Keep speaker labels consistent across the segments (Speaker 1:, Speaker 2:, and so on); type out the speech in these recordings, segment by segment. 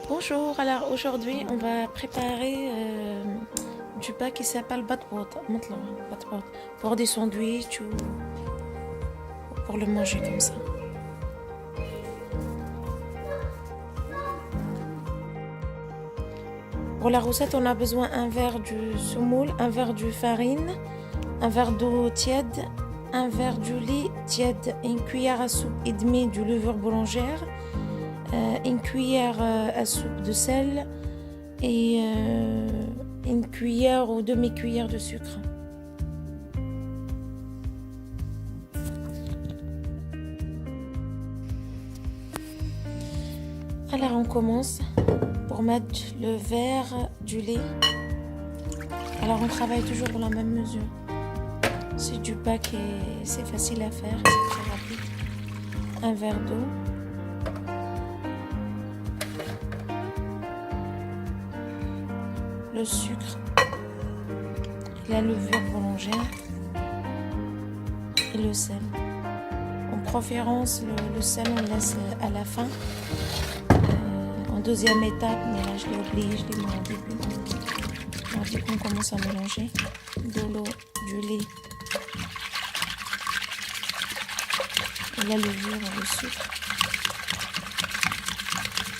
Speaker 1: Bonjour, alors aujourd'hui on va préparer du pain qui s'appelle batpot, pour des sandwichs ou pour le manger comme ça. Pour la recette, on a besoin un verre de semoule, un verre de farine, un verre d'eau tiède, un verre de lait tiède, une cuillère à soupe et demie de levure boulangère, une cuillère à soupe de sel et une cuillère ou demi-cuillère de sucre. Alors on commence pour mettre le verre du lait. Alors on travaille toujours dans la même mesure. C'est du pain qui c'est facile à faire, c'est très rapide. Un verre d'eau. Le sucre, la levure boulangère et le sel. En préférence, le sel on laisse à la fin. En deuxième étape, mais là je l'ai oublié, je l'ai mis au début. Alors du coup on commence à mélanger de l'eau, du lait, la levure et le sucre.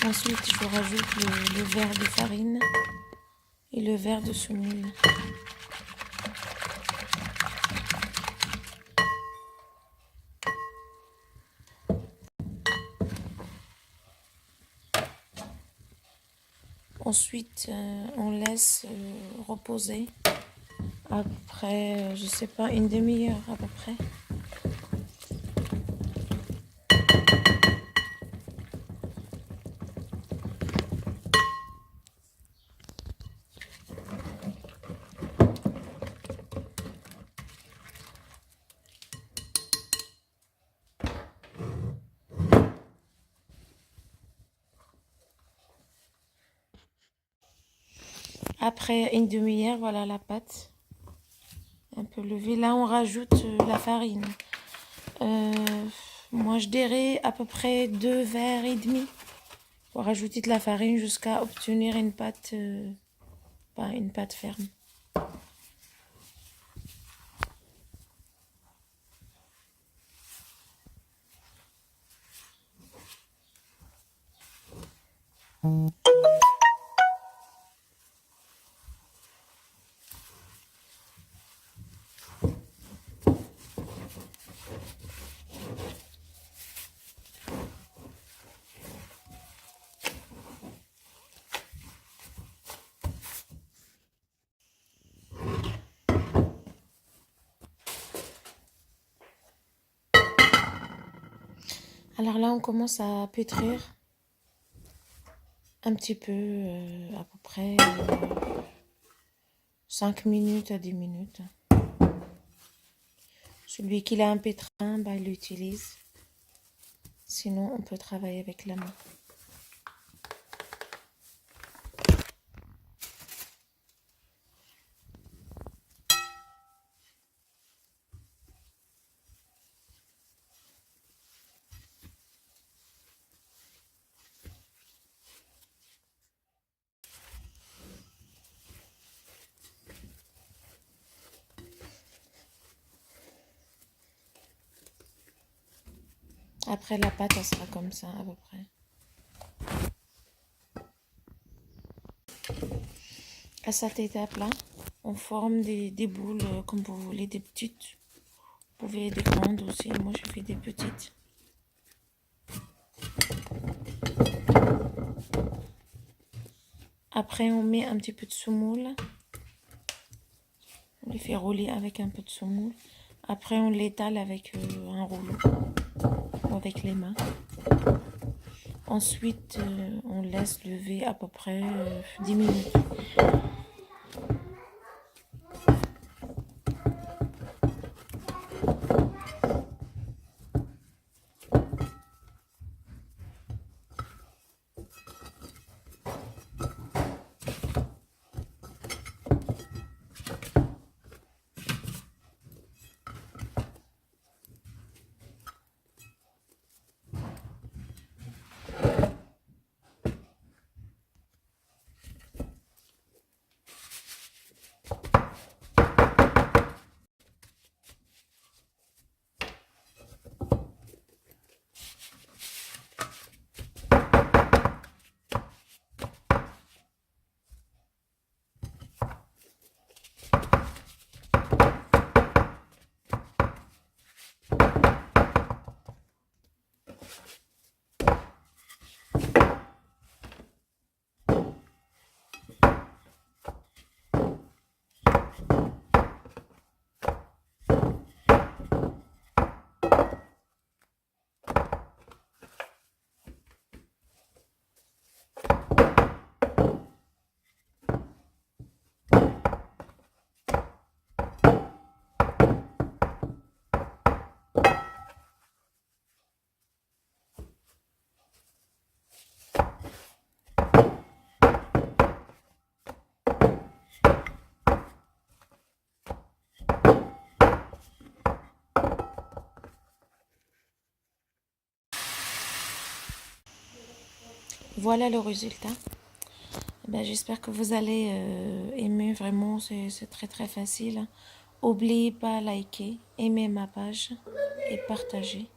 Speaker 1: Ensuite je rajoute le verre de farine et le verre de semoule. Ensuite, on laisse reposer après, je sais pas, une demi-heure à peu près. Après une demi-heure, voilà la pâte. Un peu levée. Là, on rajoute la farine. Moi, je dirais à peu près 2 verres et demi pour rajouter de la farine jusqu'à obtenir une pâte ferme. Alors là, on commence à pétrir un petit peu, à peu près 5 minutes à 10 minutes. Celui qui a un pétrin, bah, il l'utilise. Sinon, on peut travailler avec la main. Après, la pâte, elle sera comme ça, à peu près. À cette étape-là, on forme des boules comme vous voulez, des petites. Vous pouvez des grandes aussi. Moi, je fais des petites. Après, on met un petit peu de semoule. On les fait rouler avec un peu de semoule. Après, on l'étale avec un rouleau ou avec les mains. Ensuite, on laisse lever à peu près 10 minutes. Voilà le résultat. Ben, j'espère que vous allez aimer, vraiment, c'est très très facile. N'oubliez pas liker, aimer ma page et partager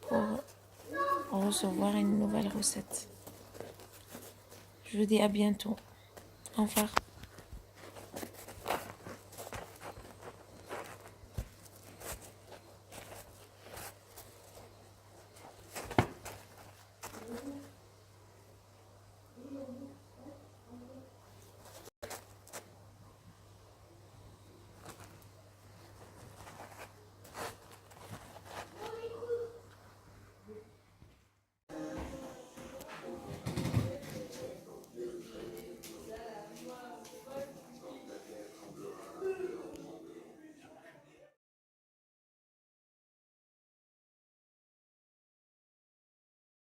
Speaker 1: pour recevoir une nouvelle recette. Je vous dis à bientôt. Au revoir.